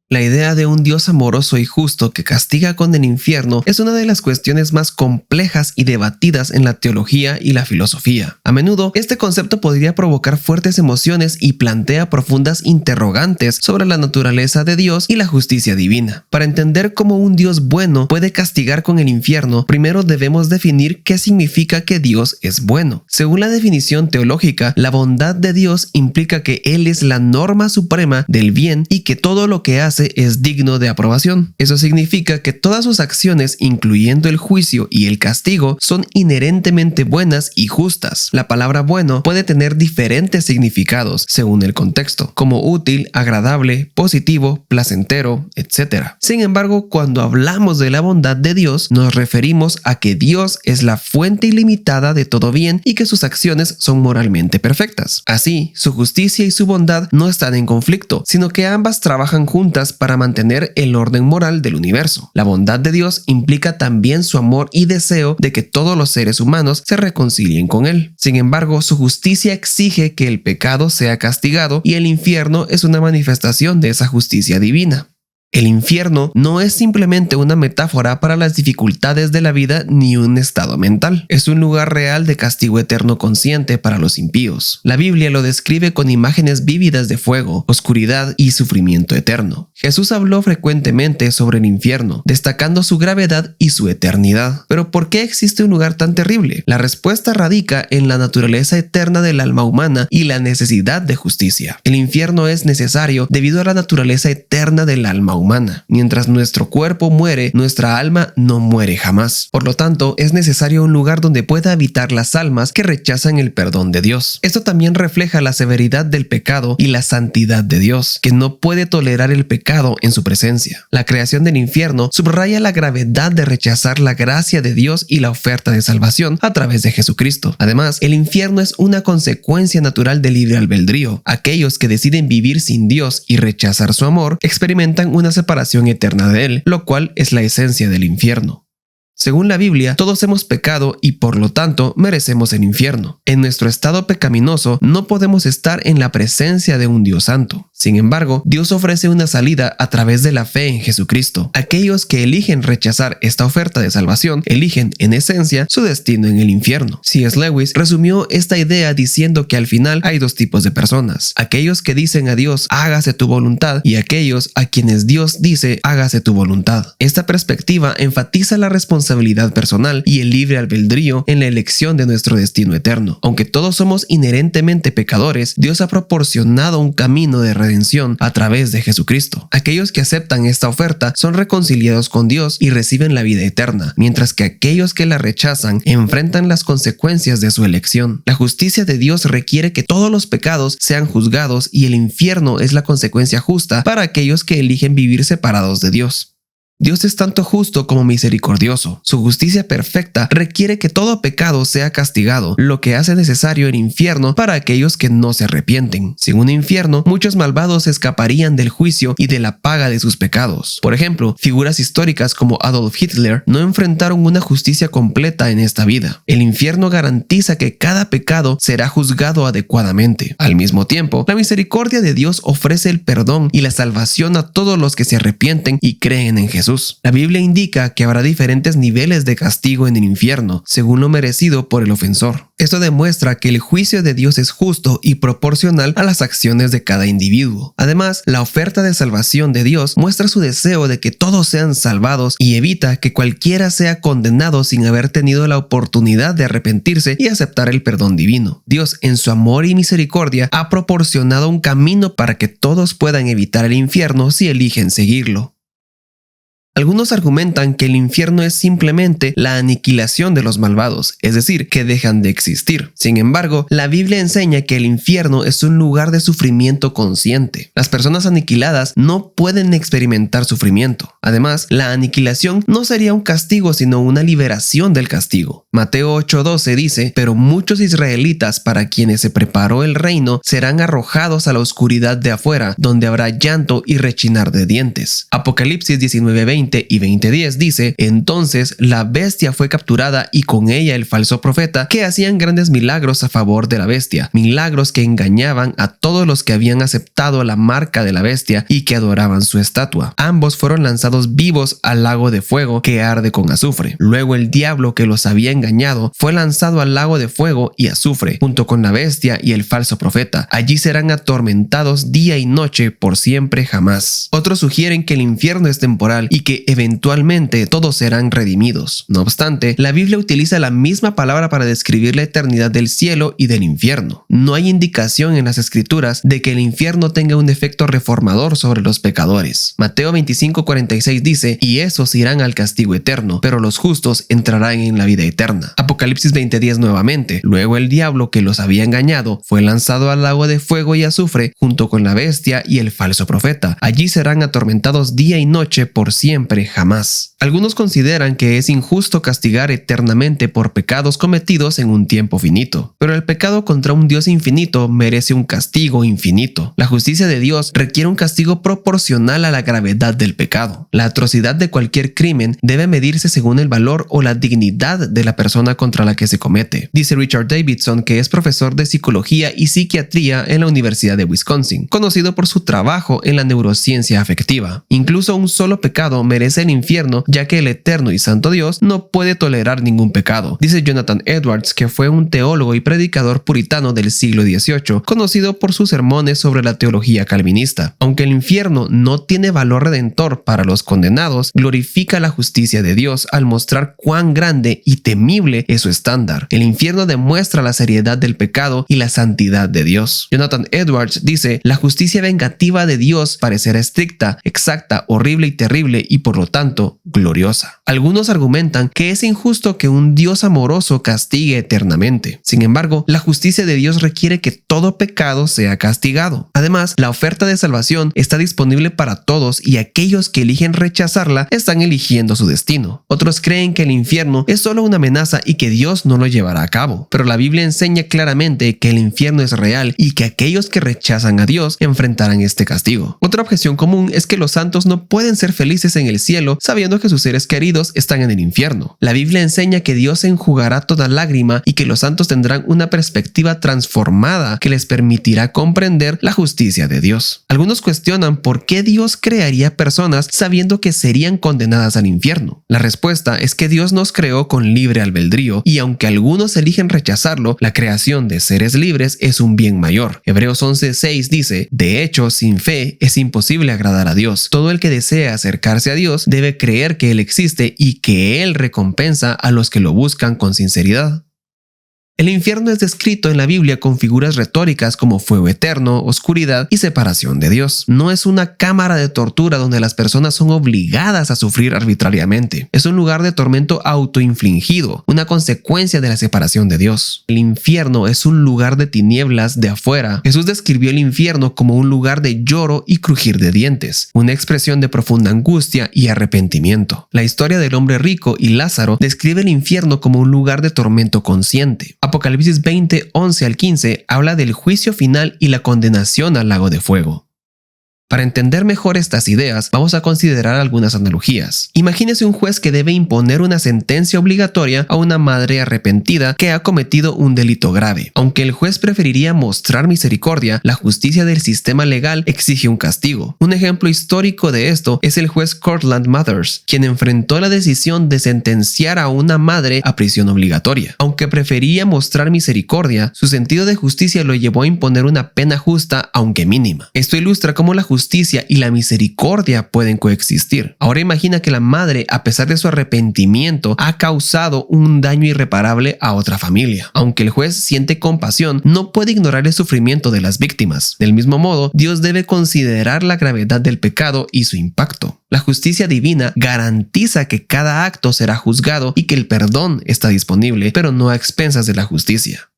La idea de un Dios amoroso y justo que castiga con el infierno es una de las cuestiones más complejas y debatidas en la teología y la filosofía. A menudo, este concepto podría provocar fuertes emociones y plantea profundas interrogantes sobre la naturaleza de Dios y la justicia divina. Para entender cómo un Dios bueno puede castigar con el infierno, primero debemos definir qué significa que Dios es bueno. Según la definición teológica, la bondad de Dios implica que Él es la norma suprema del bien y que todo lo que hace es digno de aprobación. Eso significa que todas sus acciones, incluyendo el juicio y el castigo, son inherentemente buenas y justas. La palabra bueno puede tener diferentes significados según el contexto, como útil, agradable, positivo, placentero, etc. Sin embargo, cuando hablamos de la bondad de Dios, nos referimos a que Dios es la fuente ilimitada de todo bien y que sus acciones son moralmente perfectas. Así, su justicia y su bondad no están en conflicto, sino que ambas trabajan juntas para mantener el orden moral del universo. La bondad de Dios implica también su amor y deseo de que todos los seres humanos se reconcilien con Él. Sin embargo, su justicia exige que el pecado sea castigado y el infierno es una manifestación de esa justicia divina. El infierno no es simplemente una metáfora para las dificultades de la vida ni un estado mental. Es un lugar real de castigo eterno consciente para los impíos. La Biblia lo describe con imágenes vívidas de fuego, oscuridad y sufrimiento eterno. Jesús habló frecuentemente sobre el infierno, destacando su gravedad y su eternidad. Pero ¿por qué existe un lugar tan terrible? La respuesta radica en la naturaleza eterna del alma humana y la necesidad de justicia. El infierno es necesario debido a la naturaleza eterna del alma humana. Mientras nuestro cuerpo muere, nuestra alma no muere jamás. Por lo tanto, es necesario un lugar donde pueda habitar las almas que rechazan el perdón de Dios. Esto también refleja la severidad del pecado y la santidad de Dios, que no puede tolerar el pecado en su presencia. La creación del infierno subraya la gravedad de rechazar la gracia de Dios y la oferta de salvación a través de Jesucristo. Además, el infierno es una consecuencia natural del libre albedrío. Aquellos que deciden vivir sin Dios y rechazar su amor experimentan una separación eterna de Él, lo cual es la esencia del infierno. Según la Biblia, todos hemos pecado y por lo tanto merecemos el infierno. En nuestro estado pecaminoso no podemos estar en la presencia de un Dios santo. Sin embargo, Dios ofrece una salida a través de la fe en Jesucristo. Aquellos que eligen rechazar esta oferta de salvación eligen, en esencia, su destino en el infierno. C.S. Lewis resumió esta idea diciendo que al final hay dos tipos de personas: aquellos que dicen a Dios, hágase tu voluntad, y aquellos a quienes Dios dice, hágase tu voluntad. Esta perspectiva enfatiza la responsabilidad personal y el libre albedrío en la elección de nuestro destino eterno. Aunque todos somos inherentemente pecadores, Dios ha proporcionado un camino de redención a través de Jesucristo. Aquellos que aceptan esta oferta son reconciliados con Dios y reciben la vida eterna, mientras que aquellos que la rechazan enfrentan las consecuencias de su elección. La justicia de Dios requiere que todos los pecados sean juzgados y el infierno es la consecuencia justa para aquellos que eligen vivir separados de Dios. Dios es tanto justo como misericordioso. Su justicia perfecta requiere que todo pecado sea castigado, lo que hace necesario el infierno para aquellos que no se arrepienten. Sin un infierno, muchos malvados escaparían del juicio y de la paga de sus pecados. Por ejemplo, figuras históricas como Adolf Hitler no enfrentaron una justicia completa en esta vida. El infierno garantiza que cada pecado será juzgado adecuadamente. Al mismo tiempo, la misericordia de Dios ofrece el perdón y la salvación a todos los que se arrepienten y creen en Jesús. La Biblia indica que habrá diferentes niveles de castigo en el infierno, según lo merecido por el ofensor. Esto demuestra que el juicio de Dios es justo y proporcional a las acciones de cada individuo. Además, la oferta de salvación de Dios muestra su deseo de que todos sean salvados y evita que cualquiera sea condenado sin haber tenido la oportunidad de arrepentirse y aceptar el perdón divino. Dios, en su amor y misericordia, ha proporcionado un camino para que todos puedan evitar el infierno si eligen seguirlo. Algunos argumentan que el infierno es simplemente la aniquilación de los malvados, es decir, que dejan de existir. Sin embargo, la Biblia enseña que el infierno es un lugar de sufrimiento consciente. Las personas aniquiladas no pueden experimentar sufrimiento. Además, la aniquilación no sería un castigo, sino una liberación del castigo. Mateo 8:12 dice: pero muchos israelitas para quienes se preparó el reino serán arrojados a la oscuridad de afuera, donde habrá llanto y rechinar de dientes. Apocalipsis 19:20 20 y 20:10 dice: entonces la bestia fue capturada y con ella el falso profeta, que hacían grandes milagros a favor de la bestia, milagros que engañaban a todos los que habían aceptado la marca de la bestia y que adoraban su estatua. Ambos fueron lanzados vivos al lago de fuego que arde con azufre. Luego el diablo que los había engañado fue lanzado al lago de fuego y azufre, junto con la bestia y el falso profeta. Allí serán atormentados día y noche por siempre jamás. Otros sugieren que el infierno es temporal y que eventualmente todos serán redimidos. No obstante, la Biblia utiliza la misma palabra para describir la eternidad del cielo y del infierno. No hay indicación en las escrituras de que el infierno tenga un efecto reformador sobre los pecadores. Mateo 25:46 dice: y esos irán al castigo eterno, pero los justos entrarán en la vida eterna. Apocalipsis 20:10 nuevamente: luego el diablo que los había engañado fue lanzado al lago de fuego y azufre junto con la bestia y el falso profeta. Allí serán atormentados día y noche por siempre jamás. Algunos consideran que es injusto castigar eternamente por pecados cometidos en un tiempo finito, pero el pecado contra un Dios infinito merece un castigo infinito. La justicia de Dios requiere un castigo proporcional a la gravedad del pecado. La atrocidad de cualquier crimen debe medirse según el valor o la dignidad de la persona contra la que se comete. Dice Richard Davidson, que es profesor de psicología y psiquiatría en la Universidad de Wisconsin, conocido por su trabajo en la neurociencia afectiva. Incluso un solo pecado merece el infierno, ya que el eterno y santo Dios no puede tolerar ningún pecado. Dice Jonathan Edwards, que fue un teólogo y predicador puritano del siglo XVIII, conocido por sus sermones sobre la teología calvinista. Aunque el infierno no tiene valor redentor para los condenados, glorifica la justicia de Dios al mostrar cuán grande y temible es su estándar. El infierno demuestra la seriedad del pecado y la santidad de Dios. Jonathan Edwards dice: la justicia vengativa de Dios parecerá estricta, exacta, horrible y terrible, y por lo tanto gloriosa. Algunos argumentan que es injusto que un Dios amoroso castigue eternamente. Sin embargo, la justicia de Dios requiere que todo pecado sea castigado. Además, la oferta de salvación está disponible para todos y aquellos que eligen rechazarla están eligiendo su destino. Otros creen que el infierno es solo una amenaza y que Dios no lo llevará a cabo, pero la Biblia enseña claramente que el infierno es real y que aquellos que rechazan a Dios enfrentarán este castigo. Otra objeción común es que los santos no pueden ser felices en el cielo sabiendo que sus seres queridos están en el infierno. La Biblia enseña que Dios enjugará toda lágrima y que los santos tendrán una perspectiva transformada que les permitirá comprender la justicia de Dios. Algunos cuestionan por qué Dios crearía personas sabiendo que serían condenadas al infierno. La respuesta es que Dios nos creó con libre albedrío y aunque algunos eligen rechazarlo, la creación de seres libres es un bien mayor. Hebreos 11:6 dice: de hecho, sin fe es imposible agradar a Dios. Todo el que desea acercarse a Dios debe creer que Él existe y que Él recompensa a los que lo buscan con sinceridad. El infierno es descrito en la Biblia con figuras retóricas como fuego eterno, oscuridad y separación de Dios. No es una cámara de tortura donde las personas son obligadas a sufrir arbitrariamente. Es un lugar de tormento autoinfligido, una consecuencia de la separación de Dios. El infierno es un lugar de tinieblas de afuera. Jesús describió el infierno como un lugar de lloro y crujir de dientes, una expresión de profunda angustia y arrepentimiento. La historia del hombre rico y Lázaro describe el infierno como un lugar de tormento consciente. Apocalipsis 20:11-15 habla del juicio final y la condenación al lago de fuego. Para entender mejor estas ideas, vamos a considerar algunas analogías. Imagínese un juez que debe imponer una sentencia obligatoria a una madre arrepentida que ha cometido un delito grave. Aunque el juez preferiría mostrar misericordia, la justicia del sistema legal exige un castigo. Un ejemplo histórico de esto es el juez Cortland Mathers, quien enfrentó la decisión de sentenciar a una madre a prisión obligatoria. Aunque prefería mostrar misericordia, su sentido de justicia lo llevó a imponer una pena justa, aunque mínima. Esto ilustra cómo la justicia y la misericordia pueden coexistir. Ahora imagina que la madre, a pesar de su arrepentimiento, ha causado un daño irreparable a otra familia. Aunque el juez siente compasión, no puede ignorar el sufrimiento de las víctimas. Del mismo modo, Dios debe considerar la gravedad del pecado y su impacto. La justicia divina garantiza que cada acto será juzgado y que el perdón está disponible, pero no a expensas de la justicia.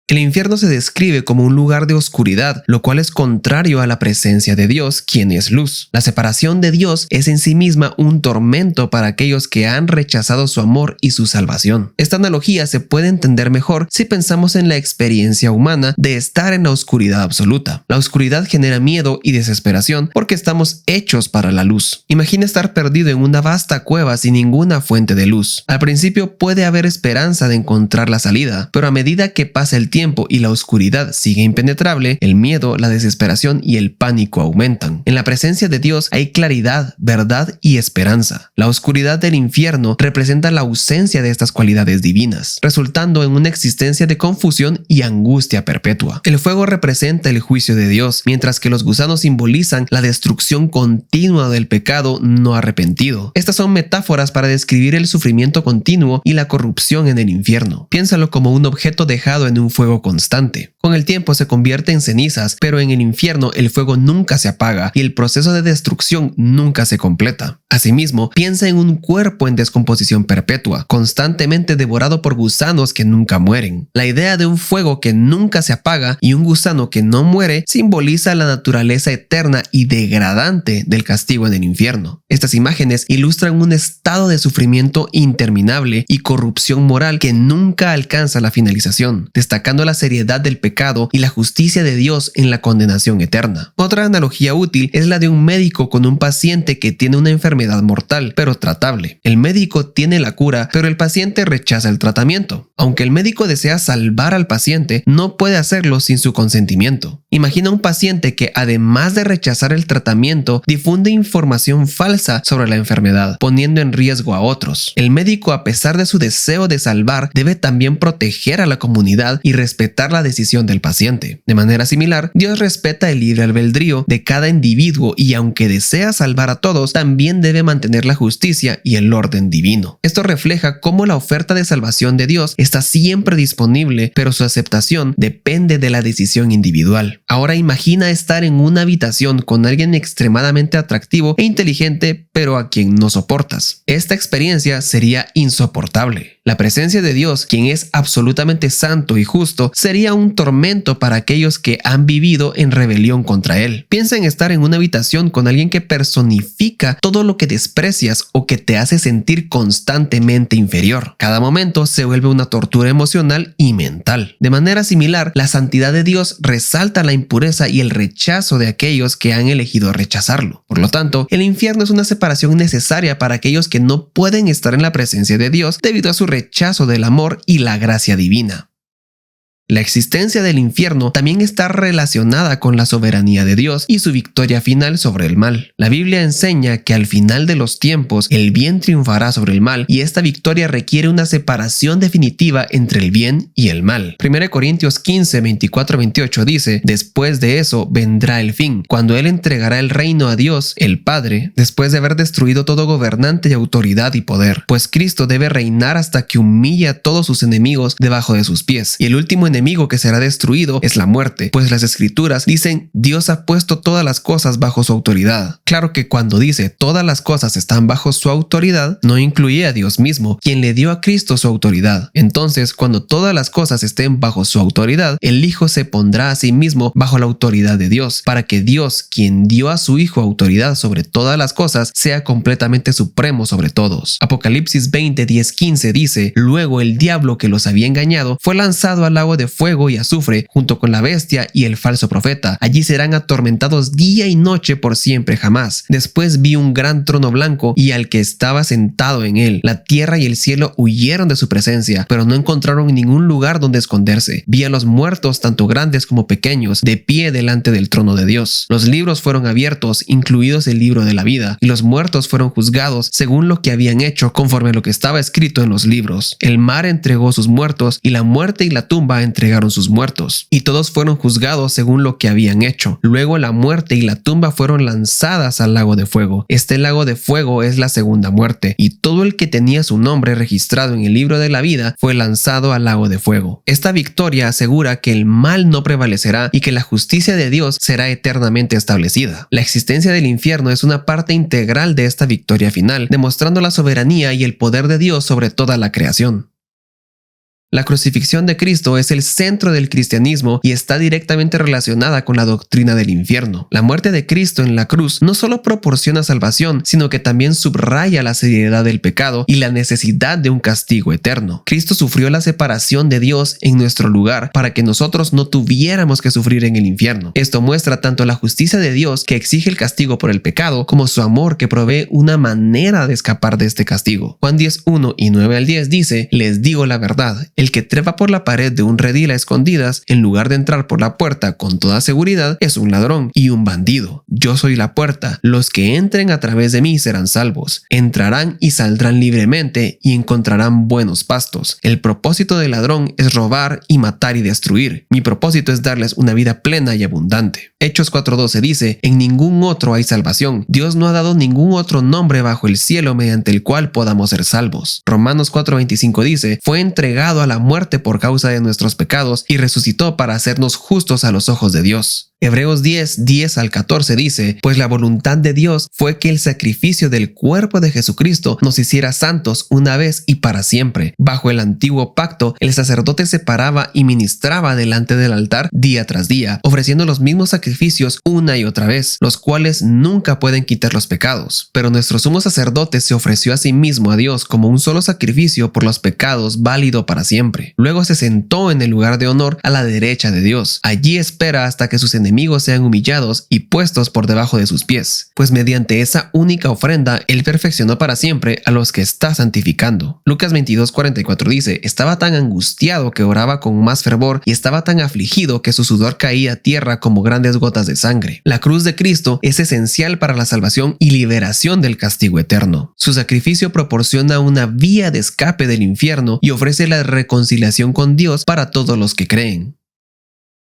El infierno se describe como un lugar de oscuridad, lo cual es contrario a la presencia de Dios, quien es luz. La separación de Dios es en sí misma un tormento para aquellos que han rechazado su amor y su salvación. Esta analogía se puede entender mejor si pensamos en la experiencia humana de estar en la oscuridad absoluta. La oscuridad genera miedo y desesperación porque estamos hechos para la luz. Imagina estar perdido en una vasta cueva sin ninguna fuente de luz. Al principio puede haber esperanza de encontrar la salida, pero a medida que pasa el tiempo y la oscuridad sigue impenetrable, el miedo, la desesperación y el pánico aumentan. En la presencia de Dios hay claridad, verdad y esperanza. La oscuridad del infierno representa la ausencia de estas cualidades divinas, resultando en una existencia de confusión y angustia perpetua. El fuego representa el juicio de Dios, mientras que los gusanos simbolizan la destrucción continua del pecado no arrepentido. Estas son metáforas para describir el sufrimiento continuo y la corrupción en el infierno. Piénsalo como un objeto dejado en un fuego constante. Con el tiempo se convierte en cenizas, pero en el infierno el fuego nunca se apaga y el proceso de destrucción nunca se completa. Asimismo, piensa en un cuerpo en descomposición perpetua, constantemente devorado por gusanos que nunca mueren. La idea de un fuego que nunca se apaga y un gusano que no muere simboliza la naturaleza eterna y degradante del castigo en el infierno. Estas imágenes ilustran un estado de sufrimiento interminable y corrupción moral que nunca alcanza la finalización, destacando la seriedad del pecado y la justicia de Dios en la condenación eterna. Otra analogía útil es la de un médico con un paciente que tiene una enfermedad mortal, pero tratable. El médico tiene la cura, pero el paciente rechaza el tratamiento. Aunque el médico desea salvar al paciente, no puede hacerlo sin su consentimiento. Imagina un paciente que, además de rechazar el tratamiento, difunde información falsa sobre la enfermedad, poniendo en riesgo a otros. El médico, a pesar de su deseo de salvar, debe también proteger a la comunidad y respetar la decisión del paciente. De manera similar, Dios respeta el libre albedrío de cada individuo y, aunque desea salvar a todos, también debe mantener la justicia y el orden divino. Esto refleja cómo la oferta de salvación de Dios está siempre disponible, pero su aceptación depende de la decisión individual. Ahora imagina estar en una habitación con alguien extremadamente atractivo e inteligente, pero a quien no soportas. Esta experiencia sería insoportable. La presencia de Dios, quien es absolutamente santo y justo, sería un tormento para aquellos que han vivido en rebelión contra Él. Piensa en estar en una habitación con alguien que personifica todo lo que desprecias o que te hace sentir constantemente inferior. Cada momento se vuelve una tortura emocional y mental. De manera similar, la santidad de Dios resalta la impureza y el rechazo de aquellos que han elegido rechazarlo. Por lo tanto, el infierno es una separación necesaria para aquellos que no pueden estar en la presencia de Dios debido a su rechazo del amor y la gracia divina. La existencia del infierno también está relacionada con la soberanía de Dios y su victoria final sobre el mal. La Biblia enseña que al final de los tiempos el bien triunfará sobre el mal y esta victoria requiere una separación definitiva entre el bien y el mal. 1 Corintios 15, 24-28 dice: después de eso vendrá el fin, cuando Él entregará el reino a Dios, el Padre, después de haber destruido todo gobernante y autoridad y poder, pues Cristo debe reinar hasta que humille a todos sus enemigos debajo de sus pies. Y el último enemigo que será destruido es la muerte, pues las escrituras dicen: Dios ha puesto todas las cosas bajo su autoridad. Claro que cuando dice todas las cosas están bajo su autoridad, no incluye a Dios mismo, quien le dio a Cristo su autoridad. Entonces, cuando todas las cosas estén bajo su autoridad, el Hijo se pondrá a sí mismo bajo la autoridad de Dios, para que Dios, quien dio a su Hijo autoridad sobre todas las cosas, sea completamente supremo sobre todos. Apocalipsis 20, 10, 15 dice: luego el diablo que los había engañado fue lanzado al lago de fuego y azufre junto con la bestia y el falso profeta. Allí serán atormentados día y noche por siempre jamás. Después vi un gran trono blanco y al que estaba sentado en él. La tierra y el cielo huyeron de su presencia, pero no encontraron ningún lugar donde esconderse. Vi a los muertos, tanto grandes como pequeños, de pie delante del trono de Dios. Los libros fueron abiertos, incluidos el libro de la vida, y los muertos fueron juzgados según lo que habían hecho, conforme a lo que estaba escrito en los libros. El mar entregó sus muertos y la muerte y la tumba entregaron sus muertos, y todos fueron juzgados según lo que habían hecho. Luego la muerte y la tumba fueron lanzadas al lago de fuego. Este lago de fuego es la segunda muerte, y todo el que tenía su nombre registrado en el libro de la vida fue lanzado al lago de fuego. Esta victoria asegura que el mal no prevalecerá y que la justicia de Dios será eternamente establecida. La existencia del infierno es una parte integral de esta victoria final, demostrando la soberanía y el poder de Dios sobre toda la creación. La crucifixión de Cristo es el centro del cristianismo y está directamente relacionada con la doctrina del infierno. La muerte de Cristo en la cruz no solo proporciona salvación, sino que también subraya la seriedad del pecado y la necesidad de un castigo eterno. Cristo sufrió la separación de Dios en nuestro lugar para que nosotros no tuviéramos que sufrir en el infierno. Esto muestra tanto la justicia de Dios, que exige el castigo por el pecado, como su amor, que provee una manera de escapar de este castigo. Juan 10:1 y 9 al 10 dice: les digo la verdad, el que trepa por la pared de un redil a escondidas, en lugar de entrar por la puerta con toda seguridad, es un ladrón y un bandido. Yo soy la puerta, los que entren a través de mí serán salvos. Entrarán y saldrán libremente y encontrarán buenos pastos. El propósito del ladrón es robar y matar y destruir. Mi propósito es darles una vida plena y abundante. Hechos 4:12 dice: en ningún otro hay salvación. Dios no ha dado ningún otro nombre bajo el cielo mediante el cual podamos ser salvos. Romanos 4:25 dice: fue entregado a la muerte por causa de nuestros pecados y resucitó para hacernos justos a los ojos de Dios. Hebreos 10:10 al 14 dice: pues la voluntad de Dios fue que el sacrificio del cuerpo de Jesucristo nos hiciera santos una vez y para siempre. Bajo el antiguo pacto, el sacerdote se paraba y ministraba delante del altar día tras día, ofreciendo los mismos sacrificios una y otra vez, los cuales nunca pueden quitar los pecados. Pero nuestro sumo sacerdote se ofreció a sí mismo a Dios como un solo sacrificio por los pecados, válido para siempre. Luego se sentó en el lugar de honor a la derecha de Dios. Allí espera hasta que sus enemigos sean humillados y puestos por debajo de sus pies, pues mediante esa única ofrenda Él perfeccionó para siempre a los que está santificando. Lucas 22:44 dice: estaba tan angustiado que oraba con más fervor y estaba tan afligido que su sudor caía a tierra como grandes gotas de sangre. La cruz de Cristo es esencial para la salvación y liberación del castigo eterno. Su sacrificio proporciona una vía de escape del infierno y ofrece la reconciliación con Dios para todos los que creen.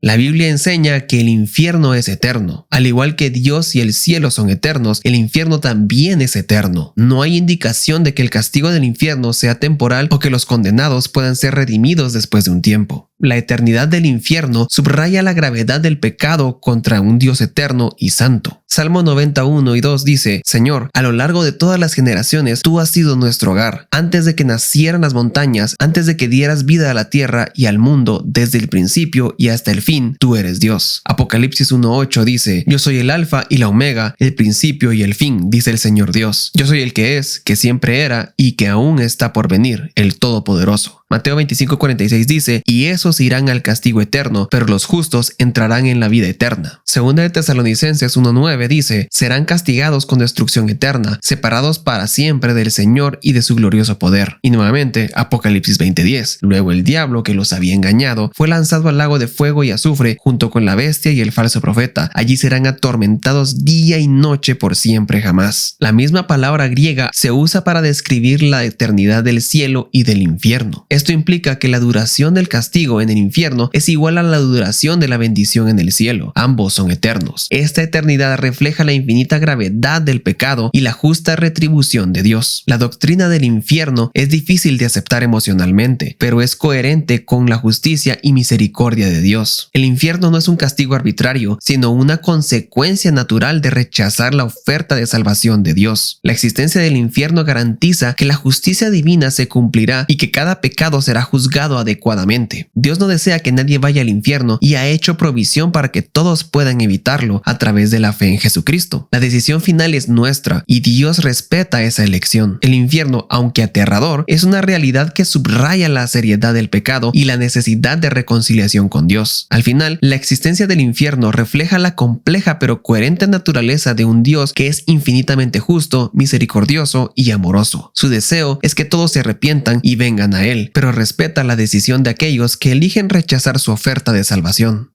La Biblia enseña que el infierno es eterno. Al igual que Dios y el cielo son eternos, el infierno también es eterno. No hay indicación de que el castigo del infierno sea temporal o que los condenados puedan ser redimidos después de un tiempo. La eternidad del infierno subraya la gravedad del pecado contra un Dios eterno y santo. Salmo 91:2 dice: Señor, a lo largo de todas las generaciones, tú has sido nuestro hogar. Antes de que nacieran las montañas, antes de que dieras vida a la tierra y al mundo, desde el principio y hasta el fin, tú eres Dios. Apocalipsis 1:8 dice: Yo soy el alfa y la omega, el principio y el fin, dice el Señor Dios. Yo soy el que es, que siempre era y que aún está por venir, el Todopoderoso. Mateo 25:46 dice: y esos irán al castigo eterno, pero los justos entrarán en la vida eterna. Segunda de Tesalonicenses 1:9 dice: serán castigados con destrucción eterna, separados para siempre del Señor y de su glorioso poder. Y nuevamente, Apocalipsis 20:10: luego el diablo que los había engañado fue lanzado al lago de fuego y azufre junto con la bestia y el falso profeta. Allí serán atormentados día y noche por siempre jamás. La misma palabra griega se usa para describir la eternidad del cielo y del infierno. Esto implica que la duración del castigo en el infierno es igual a la duración de la bendición en el cielo. Ambos son eternos. Esta eternidad refleja la infinita gravedad del pecado y la justa retribución de Dios. La doctrina del infierno es difícil de aceptar emocionalmente, pero es coherente con la justicia y misericordia de Dios. El infierno no es un castigo arbitrario, sino una consecuencia natural de rechazar la oferta de salvación de Dios. La existencia del infierno garantiza que la justicia divina se cumplirá y que cada pecado será juzgado adecuadamente. Dios no desea que nadie vaya al infierno y ha hecho provisión para que todos puedan evitarlo a través de la fe en Jesucristo. La decisión final es nuestra y Dios respeta esa elección. El infierno, aunque aterrador, es una realidad que subraya la seriedad del pecado y la necesidad de reconciliación con Dios. Al final, la existencia del infierno refleja la compleja pero coherente naturaleza de un Dios que es infinitamente justo, misericordioso y amoroso. Su deseo es que todos se arrepientan y vengan a Él, pero respeta la decisión de aquellos que eligen rechazar su oferta de salvación.